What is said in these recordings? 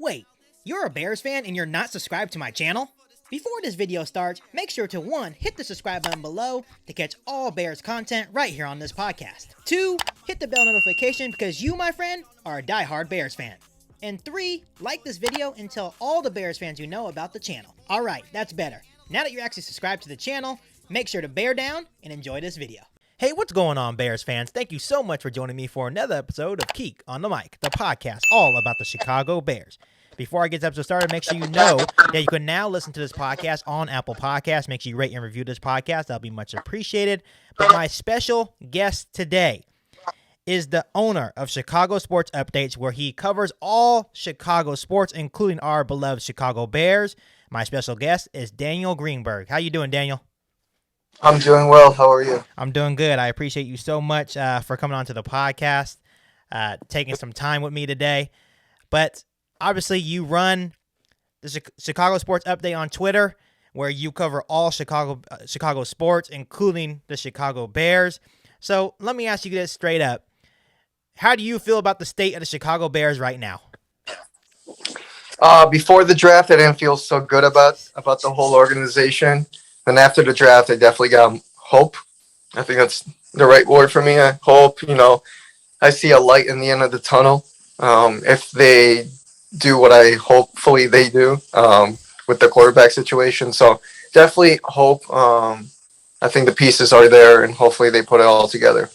Wait, you're a Bears fan and you're not subscribed to my channel? Before this video starts, make sure to 1. Hit the subscribe button below to catch all Bears content right here on this podcast. 2. Hit the bell notification because you, my friend, are a diehard Bears fan. And 3. Like this video and tell all the Bears fans you know about the channel. Alright, that's better. Now that you're actually subscribed to the channel, make sure to bear down and enjoy this video. Hey, what's going on, Bears fans? Thank you so much for joining me for another episode of Keek on the Mic, the podcast all about the Chicago Bears. Before I get this episode started, make sure you know that you can now listen to this podcast on Apple Podcasts. Make sure you rate and review this podcast. That'll be much appreciated. But my special guest today is the owner of Chicago Sports Updates, where he covers all Chicago sports, including our beloved Chicago Bears. My special guest is Daniel Greenberg. How you doing, Daniel? I'm doing well. How are you? I'm doing good. I appreciate you so much for coming on to the podcast, taking some time with me today. But obviously, you run the Chicago Sports Update on Twitter, where you cover all Chicago sports, including the Chicago Bears. So let me ask you this straight up. How do you feel about the state of the Chicago Bears right now? Before the draft, I didn't feel so good about the whole organization. And after the draft, I definitely got hope. I think that's the right word for me. I hope, I see a light in the end of the tunnel. If they do what I hopefully they do with the quarterback situation. So definitely hope. I think the pieces are there, and hopefully they put it all together.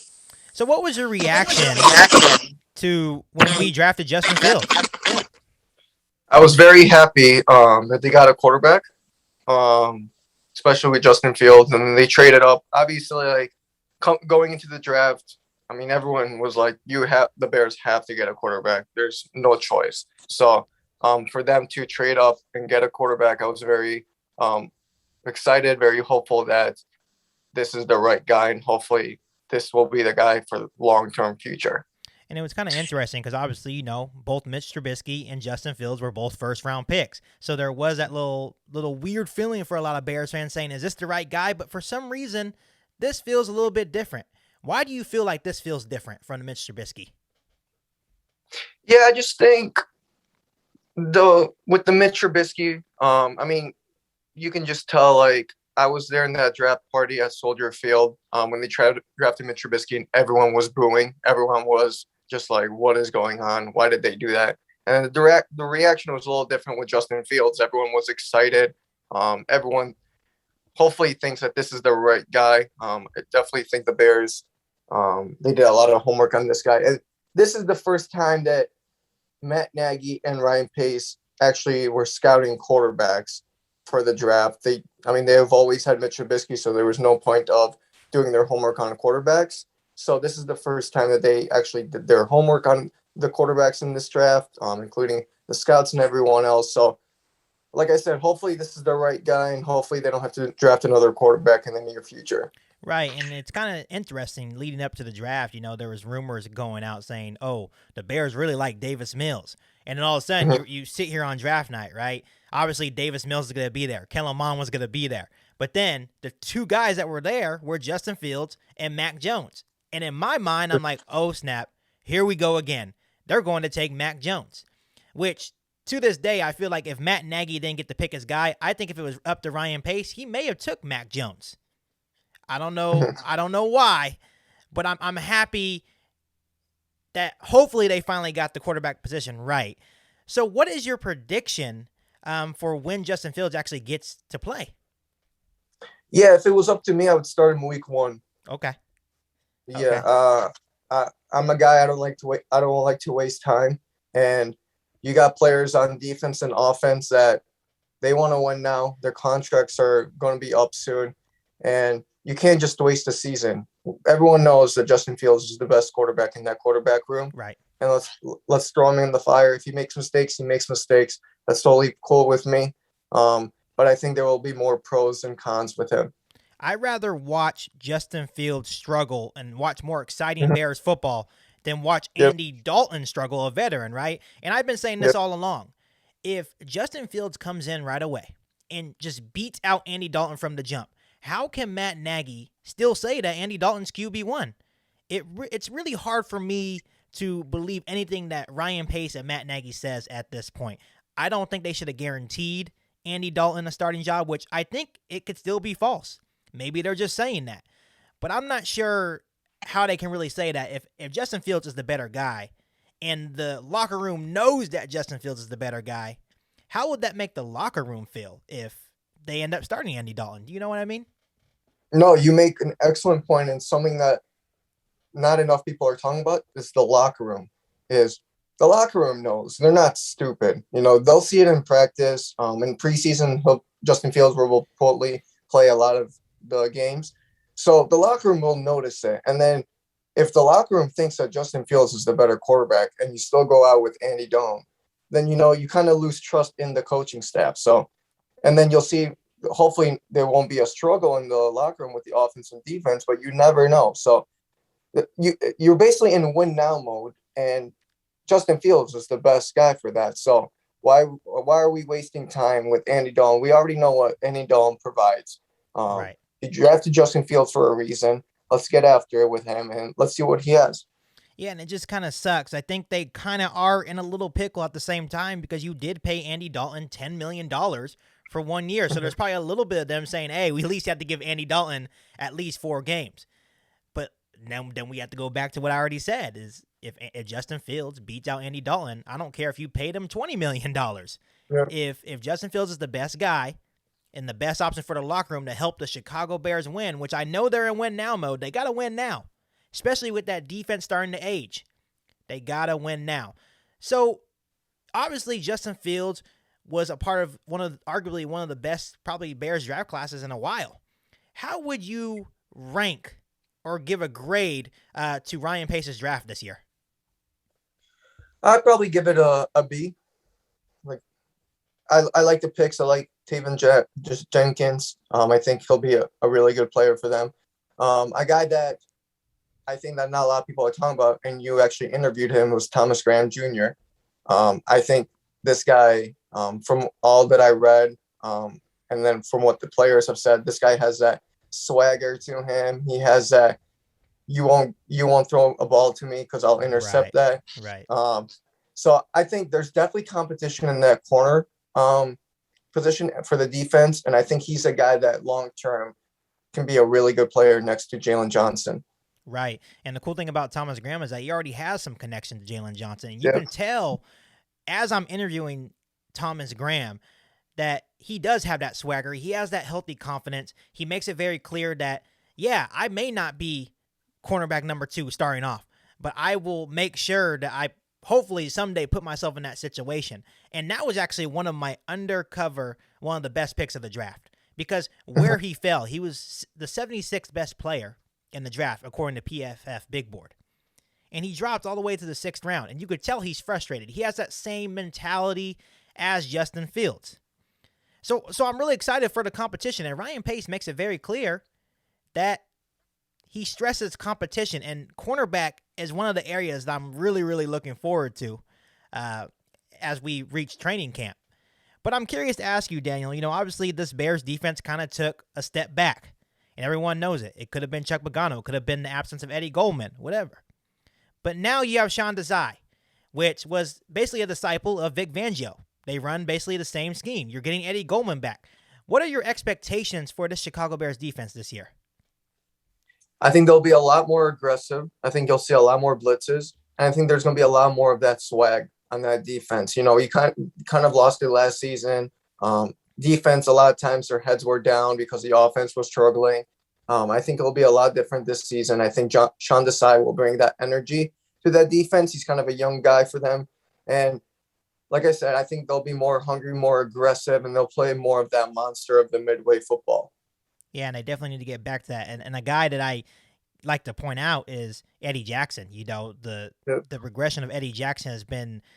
So what was your reaction to when we drafted Justin Fields? I was very happy that they got a quarterback, especially with Justin Fields, and they traded up. Obviously, going into the draft, I mean, everyone was like, the Bears have to get a quarterback. There's no choice. So for them to trade up and get a quarterback, I was very excited, very hopeful that this is the right guy, and hopefully this will be the guy for the long-term future. And it was kind of interesting because obviously, both Mitch Trubisky and Justin Fields were both first-round picks. So there was that little weird feeling for a lot of Bears fans saying, is this the right guy? But for some reason, this feels a little bit different. Why do you feel like this feels different from Mitch Trubisky? Yeah, I just think with the Mitch Trubisky, I mean, you can just tell, I was there in that draft party at Soldier Field when they drafted Mitch Trubisky, and everyone was booing. Everyone was just like, what is going on? Why did they do that? And the reaction was a little different with Justin Fields. Everyone was excited. Everyone hopefully thinks that this is the right guy. I definitely think the Bears, they did a lot of homework on this guy. And this is the first time that Matt Nagy and Ryan Pace actually were scouting quarterbacks for the draft. They have always had Mitch Trubisky, so there was no point of doing their homework on quarterbacks. So this is the first time that they actually did their homework on the quarterbacks in this draft, including the scouts and everyone else. So, like I said, hopefully this is the right guy, and hopefully they don't have to draft another quarterback in the near future. Right, and it's kind of interesting leading up to the draft. There was rumors going out saying, oh, the Bears really like Davis Mills. And then all of a sudden, you sit here on draft night, right? Obviously, Davis Mills is going to be there. Kellen Mond was going to be there. But then the two guys that were there were Justin Fields and Mac Jones. And in my mind, I'm like, oh, snap, here we go again. They're going to take Mac Jones, which to this day, I feel like if Matt Nagy didn't get to pick his guy, I think if it was up to Ryan Pace, he may have took Mac Jones. I don't know why, but I'm happy that hopefully they finally got the quarterback position right. So what is your prediction for when Justin Fields actually gets to play? Yeah, if it was up to me, I would start him week 1. Okay. Yeah, okay. I'm a guy, I don't like to waste time. And you got players on defense and offense that they want to win now. Their contracts are going to be up soon. And you can't just waste a season. Everyone knows that Justin Fields is the best quarterback in that quarterback room. Right. And let's throw him in the fire. If he makes mistakes, he makes mistakes. That's totally cool with me. But I think there will be more pros and cons with him. I'd rather watch Justin Fields struggle and watch more exciting Bears football than watch Andy Dalton struggle, a veteran, right? And I've been saying this all along. If Justin Fields comes in right away and just beats out Andy Dalton from the jump, how can Matt Nagy still say that Andy Dalton's QB1? It's really hard for me to believe anything that Ryan Pace and Matt Nagy says at this point. I don't think they should have guaranteed Andy Dalton a starting job, which I think it could still be false. Maybe they're just saying that. But I'm not sure how they can really say that if Justin Fields is the better guy and the locker room knows that Justin Fields is the better guy, how would that make the locker room feel if they end up starting Andy Dalton? Do you know what I mean? No, you make an excellent point, and something that not enough people are talking about is the locker room. Is the locker room knows. They're not stupid. They'll see it in practice. In preseason, Justin Fields will probably play a lot of the games. So the locker room will notice it. And then if the locker room thinks that Justin Fields is the better quarterback and you still go out with Andy Dalton, then, you kind of lose trust in the coaching staff. So, and then you'll see, hopefully there won't be a struggle in the locker room with the offense and defense, but you never know. So you're basically in win now mode, and Justin Fields is the best guy for that. So why are we wasting time with Andy Dalton? We already know what Andy Dalton provides. Right. He drafted Justin Fields for a reason. Let's get after it with him, and let's see what he has. Yeah, and it just kind of sucks. I think they kind of are in a little pickle at the same time because you did pay Andy Dalton $10 million for 1 year. So there's probably a little bit of them saying, hey, we at least have to give Andy Dalton at least 4 games. But then we have to go back to what I already said is if Justin Fields beats out Andy Dalton, I don't care if you paid him $20 million. Yeah. If Justin Fields is the best guy and the best option for the locker room to help the Chicago Bears win, which I know they're in win now mode, they got to win now. Especially with that defense starting to age. They got to win now. So, obviously, Justin Fields was a part of arguably one of the best probably Bears draft classes in a while. How would you rank or give a grade to Ryan Pace's draft this year? I'd probably give it a B. I like the picks. I like Taven Jenkins. I think he'll be a really good player for them. A guy that I think that not a lot of people are talking about, and you actually interviewed him, was Thomas Graham Jr. I think this guy, from all that I read, and then from what the players have said, this guy has that swagger to him. He has that you won't throw a ball to me because I'll intercept that. Right. So I think there's definitely competition in that corner position for the defense, and I think he's a guy that long term can be a really good player next to Jalen Johnson. Right. And the cool thing about Thomas Graham is that he already has some connection to Jalen Johnson. And you can tell as I'm interviewing Thomas Graham that he does have that swagger. He has that healthy confidence. He makes it very clear that, yeah, I may not be cornerback number 2 starting off, but I will make sure that I hopefully someday put myself in that situation. And that was actually one of the best picks of the draft because where he fell, he was the 76th best player in the draft, according to PFF Big Board. And he dropped all the way to the 6th round. And you could tell he's frustrated. He has that same mentality as Justin Fields. So I'm really excited for the competition. And Ryan Pace makes it very clear that he stresses competition. And cornerback is one of the areas that I'm really, really looking forward to as we reach training camp. But I'm curious to ask you, Daniel, obviously this Bears defense kind of took a step back. And everyone knows it. It could have been Chuck Pagano. It could have been the absence of Eddie Goldman, whatever. But now you have Sean Desai, which was basically a disciple of Vic Fangio. They run basically the same scheme. You're getting Eddie Goldman back. What are your expectations for the Chicago Bears defense this year? I think they'll be a lot more aggressive. I think you'll see a lot more blitzes. And I think there's going to be a lot more of that swag on that defense. You kind of lost it last season. Defense, a lot of times their heads were down because the offense was struggling. I think it'll be a lot different this season. I think Sean Desai will bring that energy to that defense. He's kind of a young guy for them. And like I said, I think they'll be more hungry, more aggressive, and they'll play more of that monster of the midway football. Yeah, and I definitely need to get back to that. And a guy that I like to point out is Eddie Jackson. The regression of Eddie Jackson has been –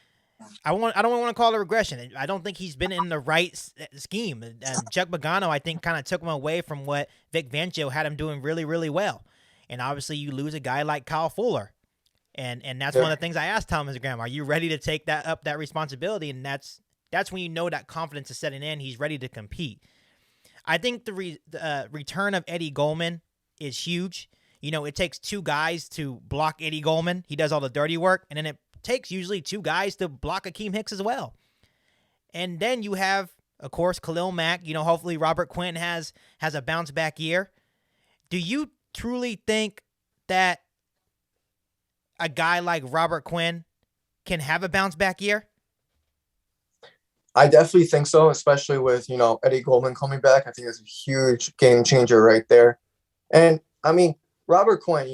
I don't want to call it a regression. I don't think he's been in the right scheme. And Chuck Pagano, I think, kind of took him away from what Vic Fangio had him doing really, really well. And obviously, you lose a guy like Kyle Fuller, and that's one of the things I asked Thomas Graham: are you ready to take that responsibility? And that's when you know that confidence is setting in. He's ready to compete. I think the return of Eddie Goldman is huge. It takes 2 guys to block Eddie Goldman. He does all the dirty work, and then it takes usually 2 guys to block Akeem Hicks as well. And then you have, of course, Khalil Mack. Hopefully Robert Quinn has a bounce back year. Do you truly think that a guy like Robert Quinn can have a bounce back year? I definitely think so, especially with, Eddie Goldman coming back. I think it's a huge game changer right there. And I mean, Robert Quinn,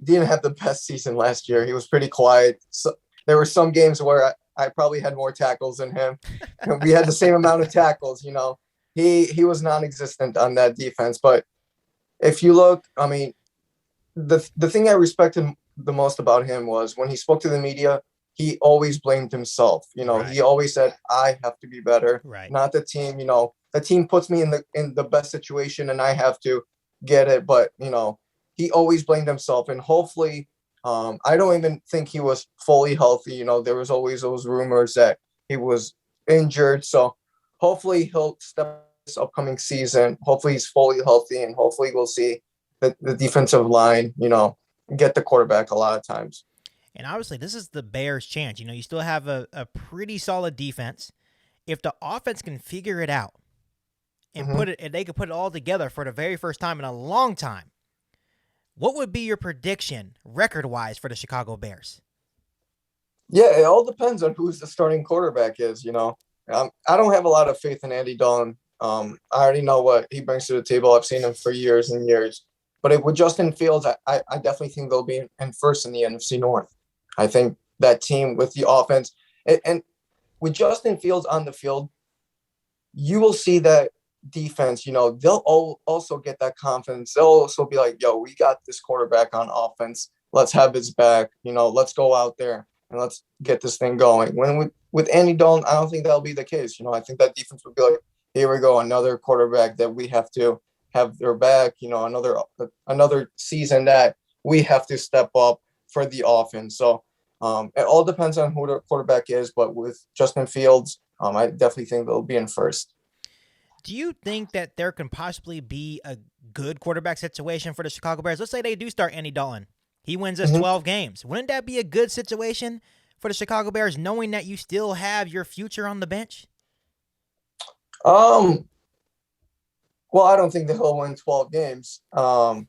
didn't have the best season last year. He was pretty quiet. So there were some games where I probably had more tackles than him. We had the same amount of tackles, He was non-existent on that defense. But if you look, I mean, the thing I respected the most about him was when he spoke to the media, he always blamed himself. Right. He always said, I have to be better, Right. not the team. The team puts me in the best situation and I have to get it. But, he always blamed himself. And hopefully, I don't even think he was fully healthy. There was always those rumors that he was injured. So hopefully he'll step this upcoming season. Hopefully he's fully healthy, and hopefully we'll see the defensive line, get the quarterback a lot of times. And obviously, this is the Bears' chance. You still have a pretty solid defense. If the offense can figure it out and they could put it all together for the very first time in a long time, what would be your prediction record-wise for the Chicago Bears? Yeah, it all depends on who's the starting quarterback is. I don't have a lot of faith in Andy Dalton. I already know what he brings to the table. I've seen him for years and years. But with Justin Fields, I definitely think they'll be in first in the NFC North. I think that team with the offense and with Justin Fields on the field, you will see that defense, they'll also get that confidence. They'll also be like, yo, we got this quarterback on offense. Let's have his back. Let's go out there and let's get this thing going. With Andy Dalton, I don't think that'll be the case. I think that defense would be like, here we go, another quarterback that we have to have their back, another season that we have to step up for the offense. So it all depends on who the quarterback is. But with Justin Fields, I definitely think they'll be in first. Do you think that there can possibly be a good quarterback situation for the Chicago Bears? Let's say they do start Andy Dalton. He wins us 12 games. Wouldn't that be a good situation for the Chicago Bears, knowing that you still have your future on the bench? Well, I don't think that he'll win 12 games. I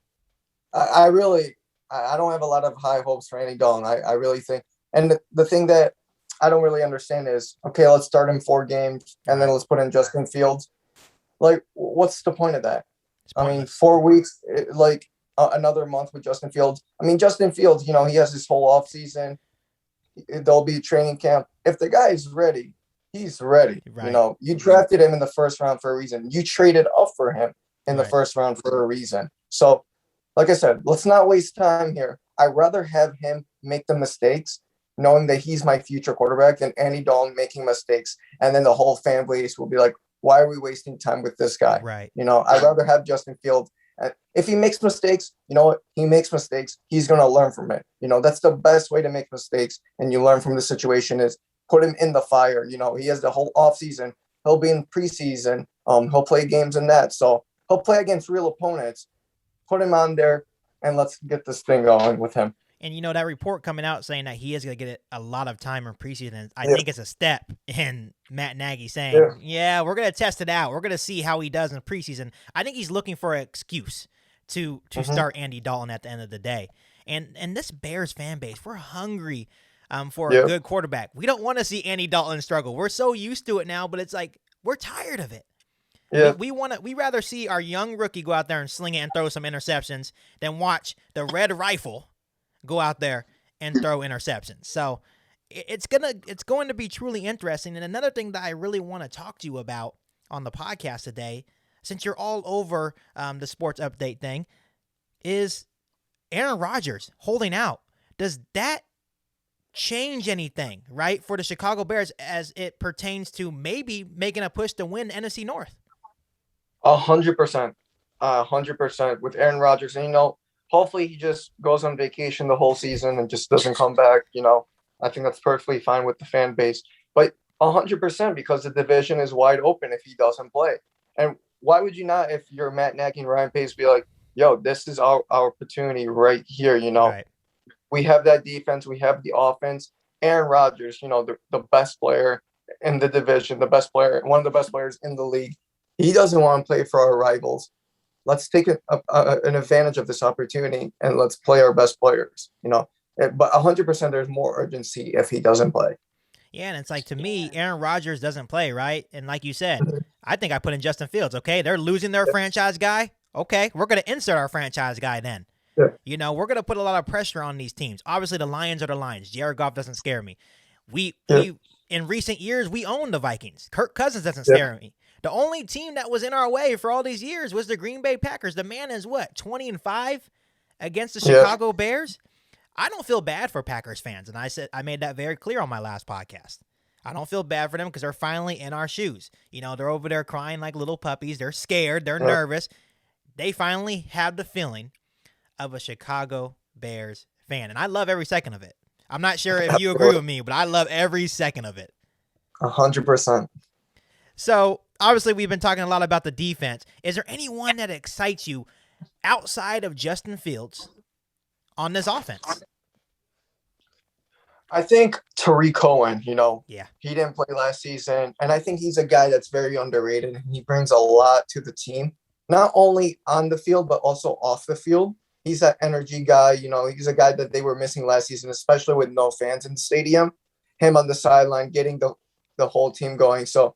don't have a lot of high hopes for Andy Dalton. I really think, and the thing that I don't really understand is, okay, let's start him 4 games and then let's put in Justin Fields. Like, what's the point of that? I mean, 4 weeks, another month with Justin Fields. I mean, Justin Fields, he has his whole off season. There'll be training camp. If the guy is ready, he's ready. Right. You drafted him in the first round for a reason. You traded up for him in the first round for a reason. So, like I said, let's not waste time here. I'd rather have him make the mistakes, knowing that he's my future quarterback, than Andy Dalton making mistakes. And then the whole fan base will be like, why are we wasting time with this guy? Right. I'd rather have Justin Fields. If he makes mistakes, you know what? He makes mistakes. He's going to learn from it. That's the best way to make mistakes. And you learn from the situation is put him in the fire. He has the whole offseason. He'll be in preseason. He'll play games in that. So he'll play against real opponents. Put him on there, and let's get this thing going with him. And, that report coming out saying that he is going to get a lot of time in preseason, I think it's a step in Matt Nagy saying, we're going to test it out. We're going to see how he does in preseason. I think he's looking for an excuse to start Andy Dalton at the end of the day. And this Bears fan base, we're hungry for a good quarterback. We don't want to see Andy Dalton struggle. We're so used to it now, but it's like we're tired of it. Yeah. We rather see our young rookie go out there and sling it and throw some interceptions than watch the Red Rifle go out there and throw interceptions. So it's going to be truly interesting. And another thing that I really want to talk to you about on the podcast today, since you're all over the sports update thing, is Aaron Rodgers holding out. Does that change anything, right, for the Chicago Bears as it pertains to maybe making a push to win the NFC North? 100%. 100% with Aaron Rodgers. And, hopefully he just goes on vacation the whole season and just doesn't come back. I think that's perfectly fine with the fan base. But 100% because the division is wide open if he doesn't play. And why would you not, if you're Matt Nagy and Ryan Pace, be like, yo, this is our opportunity right here, Right. We have that defense. We have the offense. Aaron Rodgers, the best player in the division, the best player, one of the best players in the league. He doesn't want to play for our rivals. Let's take an advantage of this opportunity and let's play our best players, But 100%, there's more urgency if he doesn't play. Yeah, and it's like, to me, Aaron Rodgers doesn't play, right? And like you said, I think I put in Justin Fields, okay? They're losing their franchise guy. Okay, we're going to insert our franchise guy then. Yeah. We're going to put a lot of pressure on these teams. Obviously, the Lions are the Lions. Jared Goff doesn't scare me. We in recent years, we own the Vikings. Kirk Cousins doesn't scare me. The only team that was in our way for all these years was the Green Bay Packers. The man is what, 20-5 against the Chicago Bears? I don't feel bad for Packers fans, and I made that very clear on my last podcast. I don't feel bad for them because they're finally in our shoes. They're over there crying like little puppies. They're scared. They're nervous. They finally have the feeling of a Chicago Bears fan, and I love every second of it. I'm not sure if you agree with me, but I love every second of it. 100%. So, obviously, we've been talking a lot about the defense. Is there anyone that excites you outside of Justin Fields on this offense? I think Tariq Cohen, Yeah. He didn't play last season, and I think he's a guy that's very underrated. He brings a lot to the team, not only on the field, but also off the field. He's that energy guy, he's a guy that they were missing last season, especially with no fans in the stadium. Him on the sideline, getting the whole team going. So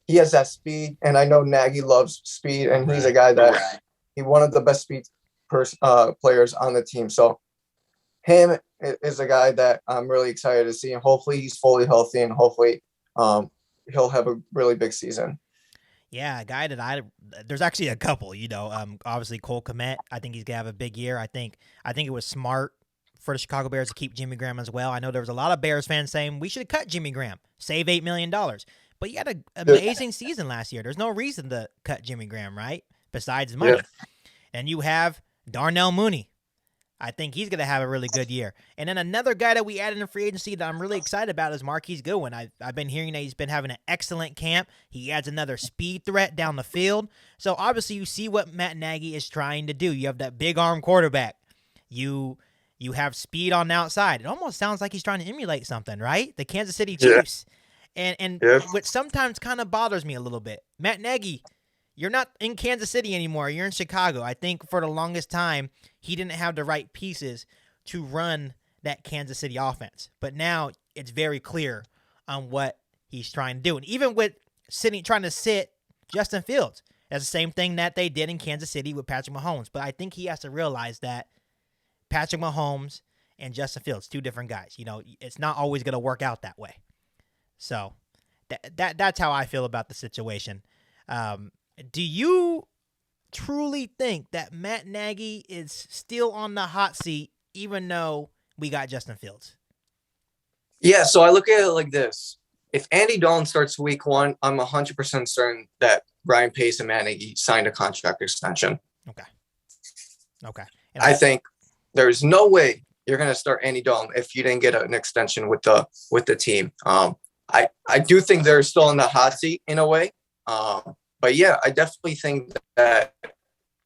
he has that speed, and I know Nagy loves speed, and he's a guy that he's one of the best speed players on the team. So him is a guy that I'm really excited to see, and hopefully he's fully healthy, and hopefully he'll have a really big season. Yeah, a guy that there's actually a couple, obviously Cole Kmet. I think he's going to have a big year. I think it was smart for the Chicago Bears to keep Jimmy Graham as well. I know there was a lot of Bears fans saying we should have cut Jimmy Graham, save $8 million. But he had an amazing season last year. There's no reason to cut Jimmy Graham, right? Besides money. Yeah. And you have Darnell Mooney. I think he's going to have a really good year. And then another guy that we added in free agency that I'm really excited about is Marquis Goodwin. I've been hearing that he's been having an excellent camp. He adds another speed threat down the field. So obviously you see what Matt Nagy is trying to do. You have that big arm quarterback. You have speed on the outside. It almost sounds like he's trying to emulate something, right? The Kansas City Chiefs. Yeah. And what sometimes kind of bothers me a little bit, Matt Nagy, you're not in Kansas City anymore. You're in Chicago. I think for the longest time, he didn't have the right pieces to run that Kansas City offense. But now it's very clear on what he's trying to do. And even with trying to sit Justin Fields, that's the same thing that they did in Kansas City with Patrick Mahomes. But I think he has to realize that Patrick Mahomes and Justin Fields, two different guys. It's not always going to work out that way. So that's how I feel about the situation. Do you truly think that Matt Nagy is still on the hot seat, even though we got Justin Fields? Yeah, so I look at it like this. If Andy Dalton starts week 1, I'm 100% certain that Ryan Pace and Matt Nagy signed a contract extension. Okay. And I think there's no way you're going to start Andy Dalton if you didn't get an extension with the team. I do think they're still in the hot seat in a way. But yeah, I definitely think that,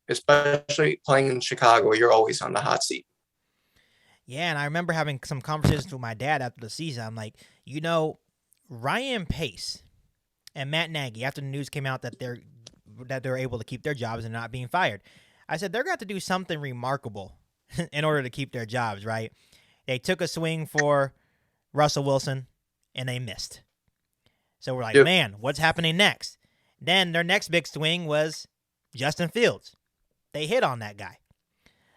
especially playing in Chicago, you're always on the hot seat. Yeah, and I remember having some conversations with my dad after the season. I'm like, Ryan Pace and Matt Nagy, after the news came out that they're able to keep their jobs and not being fired, I said they're going to have to do something remarkable in order to keep their jobs, right? They took a swing for Russell Wilson, and they missed. So we're like, man, what's happening next? Then their next big swing was Justin Fields. They hit on that guy.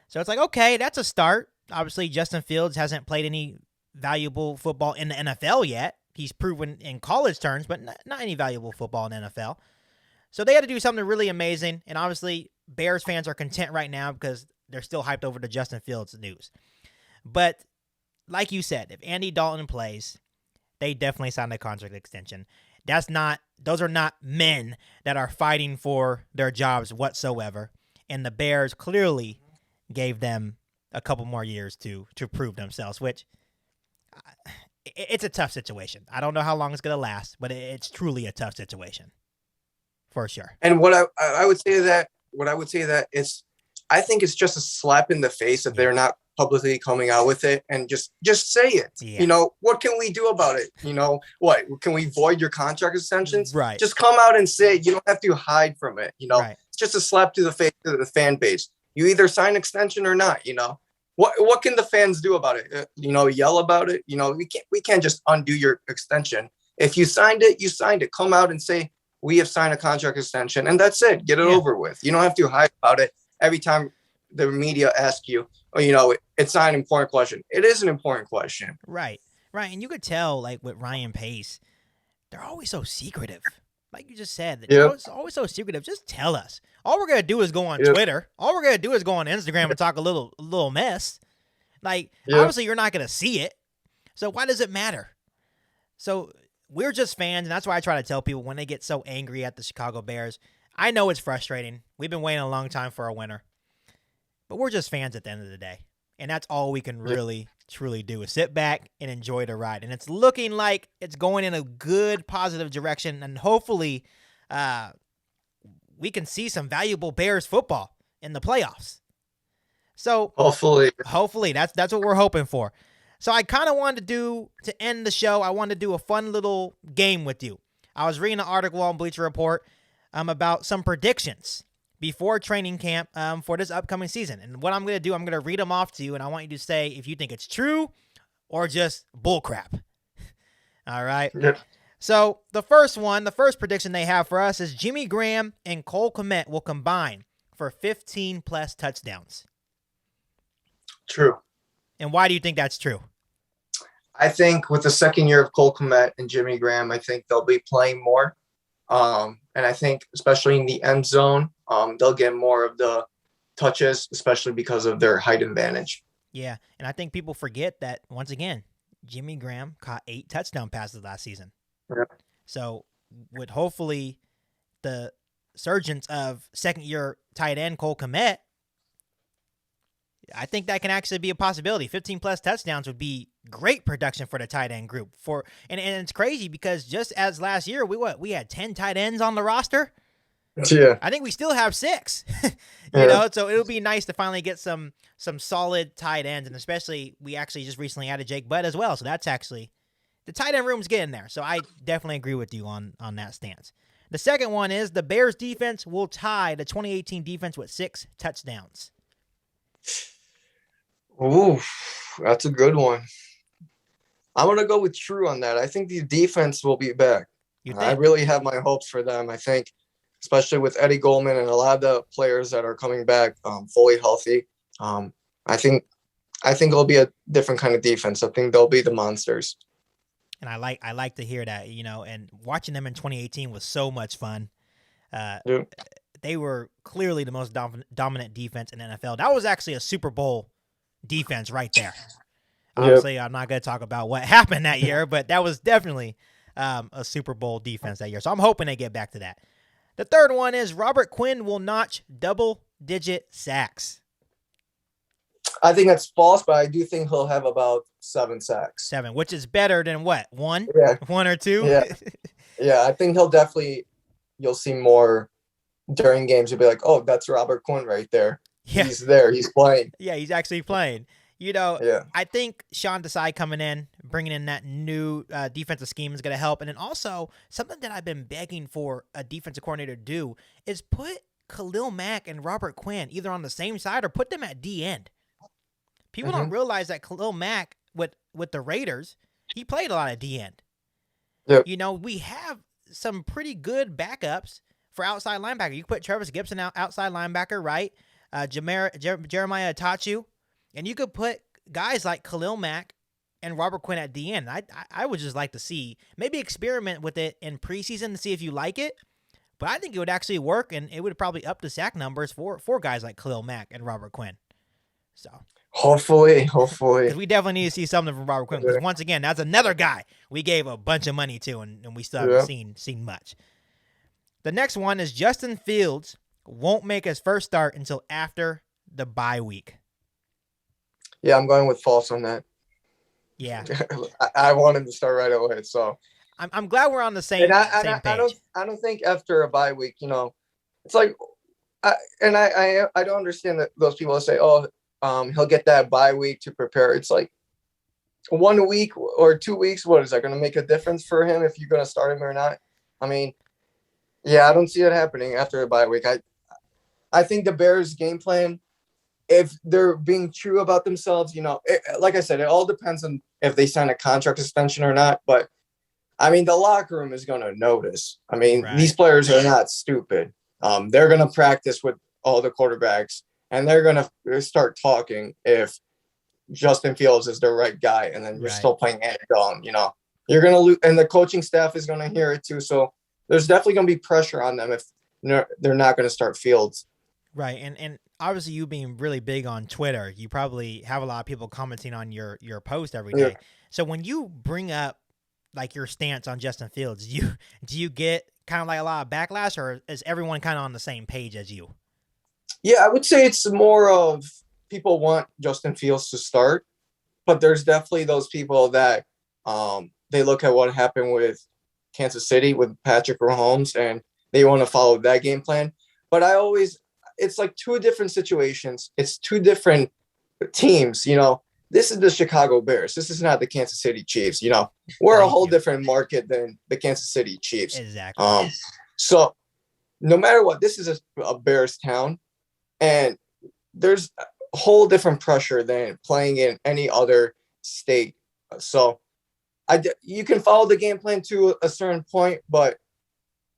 So it's like, okay, that's a start. Obviously, Justin Fields hasn't played any valuable football in the NFL yet. He's proven in college terms, but not any valuable football in the NFL. So they had to do something really amazing. And obviously, Bears fans are content right now because they're still hyped over the Justin Fields news. But like you said, if Andy Dalton plays, they definitely signed a contract extension. Those are not men that are fighting for their jobs whatsoever. And the Bears clearly gave them a couple more years to prove themselves, which it's a tough situation. I don't know how long it's going to last, but it's truly a tough situation for sure. And what I would say that is, I think it's just a slap in the face that they're not publicly coming out with it, and just say it. Yeah. You know, what can we do about it? You know, what can we void your contract extensions? Right. Just come out and say it. You don't have to hide from it. You know, Right. It's just a slap to the face of the fan base. You either sign extension or not. You know, what can the fans do about it? You know, yell about it. You know, we can't just undo your extension. If you signed it, you signed it. Come out and say, we have signed a contract extension, and that's it. Get it over with. You don't have to hide about it every time the media asks you, oh, you know, it's not an important question. It is an important question. Right. Right. And you could tell, like, with Ryan Pace, they're always so secretive. Like you just said, they're always so secretive. Just tell us. All we're going to do is go on Twitter. All we're going to do is go on Instagram and talk a little mess. Like, obviously, you're not going to see it. So why does it matter? So we're just fans, and that's why I try to tell people when they get so angry at the Chicago Bears. I know it's frustrating. We've been waiting a long time for a winner. But we're just fans at the end of the day. And that's all we can really, truly do is sit back and enjoy the ride. And it's looking like it's going in a good, positive direction. And hopefully we can see some valuable Bears football in the playoffs. So hopefully that's what we're hoping for. So I kind of wanted to end the show, I wanted to do a fun little game with you. I was reading an article on Bleacher Report about some predictions before training camp for this upcoming season. And what I'm going to do, I'm going to read them off to you, and I want you to say if you think it's true or just bullcrap. All right? Yep. So the first prediction they have for us is Jimmy Graham and Cole Kmet will combine for 15-plus touchdowns. True. And why do you think that's true? I think with the second year of Cole Kmet and Jimmy Graham, I think they'll be playing more. And I think especially in the end zone, they'll get more of the touches, especially because of their height advantage. Yeah, and I think people forget that, once again, Jimmy Graham caught 8 touchdown passes last season. Yeah. So with hopefully the surgence of second-year tight end Cole Kmet, I think that can actually be a possibility. 15-plus touchdowns would be great production for the tight end group. And it's crazy because just as last year, we had 10 tight ends on the roster. Yeah. I think we still have 6. you know, so it would be nice to finally get some solid tight ends, and especially we actually just recently added Jake Butt as well. So that's actually the tight end room's getting there. So I definitely agree with you on that stance. The second one is the Bears defense will tie the 2018 defense with 6 touchdowns. Ooh, that's a good one. I'm going to go with true on that. I think the defense will be back. I really have my hopes for them. I think, especially with Eddie Goldman and a lot of the players that are coming back fully healthy, I think it'll be a different kind of defense. I think they'll be the monsters. And I like to hear that, you know, and watching them in 2018 was so much fun. They were clearly the most dominant defense in the NFL. That was actually a Super Bowl defense right there. Obviously, I'm not going to talk about what happened that year, but that was definitely a Super Bowl defense that year. So I'm hoping they get back to that. The third one is Robert Quinn will notch double-digit sacks. I think that's false, but I do think he'll have about 7 sacks. 7, which is better than what? 1? Yeah. 1 or 2? Yeah. Yeah, I think you'll see more during games. You'll be like, oh, that's Robert Quinn right there. Yeah. He's there. He's playing. Yeah, he's actually playing. You know, I think Sean Desai coming in, bringing in that new defensive scheme is going to help. And then also, something that I've been begging for a defensive coordinator to do is put Khalil Mack and Robert Quinn either on the same side or put them at D-end. People don't realize that Khalil Mack, with the Raiders, he played a lot of D-end. Yep. You know, we have some pretty good backups for outside linebacker. You put Travis Gibson outside linebacker, right? Jeremiah Atachu. And you could put guys like Khalil Mack and Robert Quinn at the end. I would just like to see, maybe experiment with it in preseason to see if you like it. But I think it would actually work, and it would probably up the sack numbers for guys like Khalil Mack and Robert Quinn. So hopefully. Because we definitely need to see something from Robert Quinn. Because once again, that's another guy we gave a bunch of money to, and we still haven't seen much. The next one is Justin Fields won't make his first start until after the bye week. Yeah, I'm going with false on that. Yeah. I want him to start right away. So I'm glad we're on the same page. I don't think after a bye week, you know, it's like, I don't understand that those people that say, oh, He'll get that bye week to prepare. It's like 1 week or 2 weeks. What is that going to make a difference for him if you're going to start him or not? I mean, yeah, I don't see it happening after a bye week. I think the Bears' game plan, if they're being true about themselves, like I said, it all depends on if they sign a contract extension or not. But I mean, the locker room is going to notice. I mean, These players are not stupid. They're going to practice with all the quarterbacks, and they're going to start talking if Justin Fields is the right guy, and then you're still playing Andy Dalton. You're going to lose, and the coaching staff is going to hear it too. So there's definitely going to be pressure on them if they're not going to start Fields. Right, and obviously you being really big on Twitter, you probably have a lot of people commenting on your post every day. Yeah. So when you bring up like your stance on Justin Fields, do you get kind of like a lot of backlash, or is everyone kind of on the same page as you? Yeah, I would say it's more of people want Justin Fields to start, but there's definitely those people that they look at what happened with Kansas City with Patrick Mahomes and they want to follow that game plan. But it's like two different situations. It's two different teams. This is the Chicago Bears. This is not the Kansas City Chiefs. We're a whole different market than the Kansas City Chiefs. Exactly. So no matter what, this is a Bears town, and there's a whole different pressure than playing in any other state. So you can follow the game plan to a certain point, but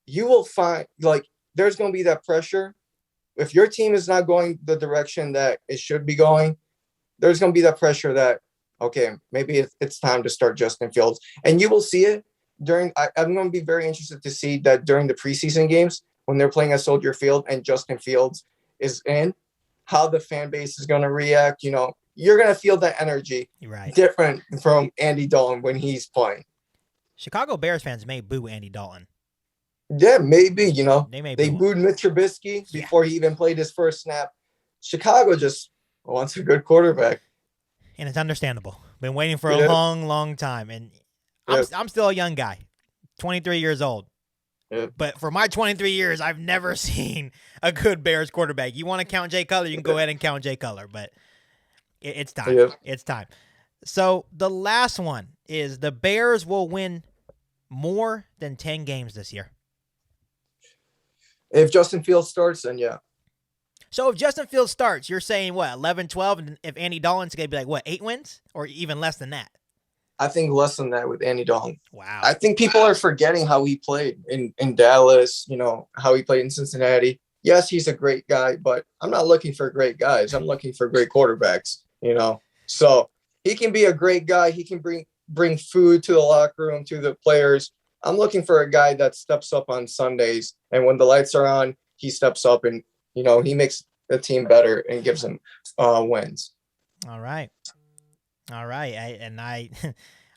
you will find like there's going to be that pressure. If your team is not going the direction that it should be going, there's going to be that pressure that, okay, maybe it's time to start Justin Fields. And you will see it I'm going to be very interested to see that during the preseason games when they're playing at Soldier Field and Justin Fields is in, how the fan base is going to react. You're going to feel that energy different from Andy Dalton when he's playing. Chicago Bears fans may boo Andy Dalton. Yeah, maybe, They booed Mitch Trubisky before he even played his first snap. Chicago just wants a good quarterback. And it's understandable. Been waiting for a long, long time. And I'm still a young guy, 23 years old. Yeah. But for my 23 years, I've never seen a good Bears quarterback. You want to count Jay Cutler, you can go ahead and count Jay Cutler. But it's time. Yeah. It's time. So the last one is the Bears will win more than 10 games this year. If Justin Fields starts, then yeah. So if Justin Fields starts, you're saying what, 11, 12, and if Andy Dalton's going to be like, what, 8 wins? Or even less than that? I think less than that with Andy Dalton. Wow. I think people are forgetting how he played in Dallas, how he played in Cincinnati. Yes, he's a great guy, but I'm not looking for great guys. I'm looking for great quarterbacks, So he can be a great guy. He can bring food to the locker room, to the players. I'm looking for a guy that steps up on Sundays, and when the lights are on, he steps up and, he makes the team better and gives them wins. All right. I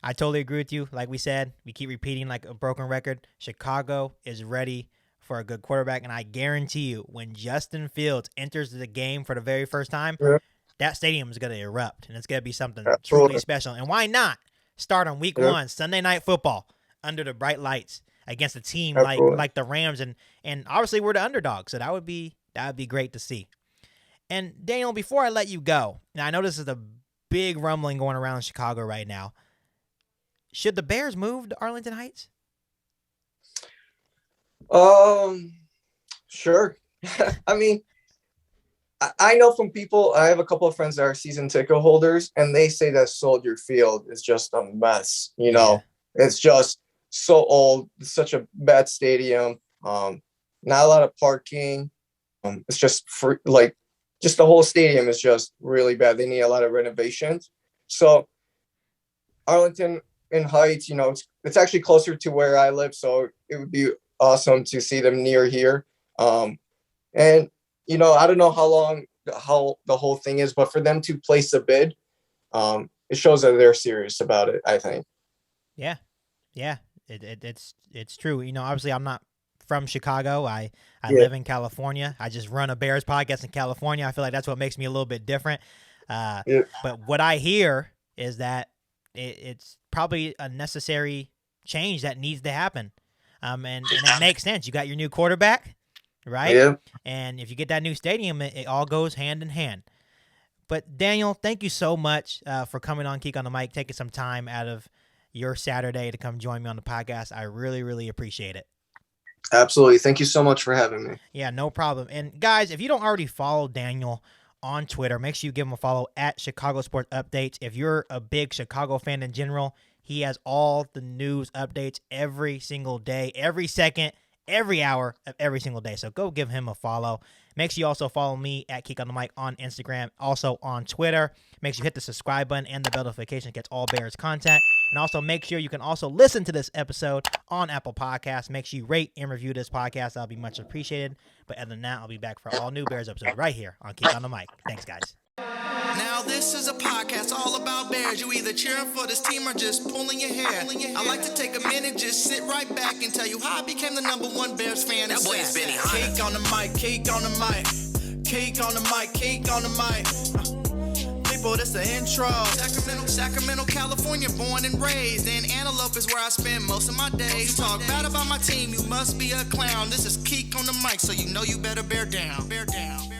totally agree with you. Like we said, we keep repeating like a broken record. Chicago is ready for a good quarterback, and I guarantee you when Justin Fields enters the game for the very first time, that stadium is going to erupt, and it's going to be something truly special. And why not start on week 1, Sunday Night Football, under the bright lights against a team like the Rams, and obviously we're the underdog, so that would be great to see. And Daniel, before I let you go, now I know this is a big rumbling going around Chicago right now. Should the Bears move to Arlington Heights? Sure. I mean, I know from people, I have a couple of friends that are season ticket holders, and they say that Soldier Field is just a mess. It's just so old. It's such a bad stadium. Not a lot of parking. It's just just the whole stadium is just really bad. They need a lot of renovations. So Arlington in Heights, it's actually closer to where I live. So it would be awesome to see them near here. And, I don't know how the whole thing is, but for them to place a bid, it shows that they're serious about it, I think. Yeah. It's true. Obviously I'm not from Chicago. I live in California. I just run a Bears podcast in California. I feel like that's what makes me a little bit different. But what I hear is that it's probably a necessary change that needs to happen. And it makes sense. You got your new quarterback, right? Yeah. And if you get that new stadium, it all goes hand in hand. But Daniel, thank you so much for coming on Geek on the Mic, taking some time out of your Saturday to come join me on the podcast. I really, really appreciate it. Absolutely. Thank you so much for having me. Yeah, no problem. And guys, if you don't already follow Daniel on Twitter, make sure you give him a follow at Chicago Sports Updates. If you're a big Chicago fan in general, he has all the news updates every single day, every second, every hour of every single day. So go give him a follow. Make sure you also follow me at Geek on the Mic on Instagram, also on Twitter. Make sure you hit the subscribe button and the bell notification to get all Bears content. And also make sure you can also listen to this episode on Apple Podcasts. Make sure you rate and review this podcast. That'll be much appreciated. But other than that, I'll be back for all new Bears episodes right here on Geek on the Mic. Thanks, guys. Now this is a podcast all about Bears. You either cheering for this team or just pulling your hair. I like to take a minute, just sit right back and tell you how I became the #1 Bears fan. That boy is Benny Hunter. Cake on the mic, cake on the mic, cake on the mic, cake on the mic. People, this the intro. Sacramento, California, born and raised. And Antelope is where I spend most of my days. Talk bad about my team, you must be a clown. This is Geek on the Mic, so you know you better bear down. Bear down.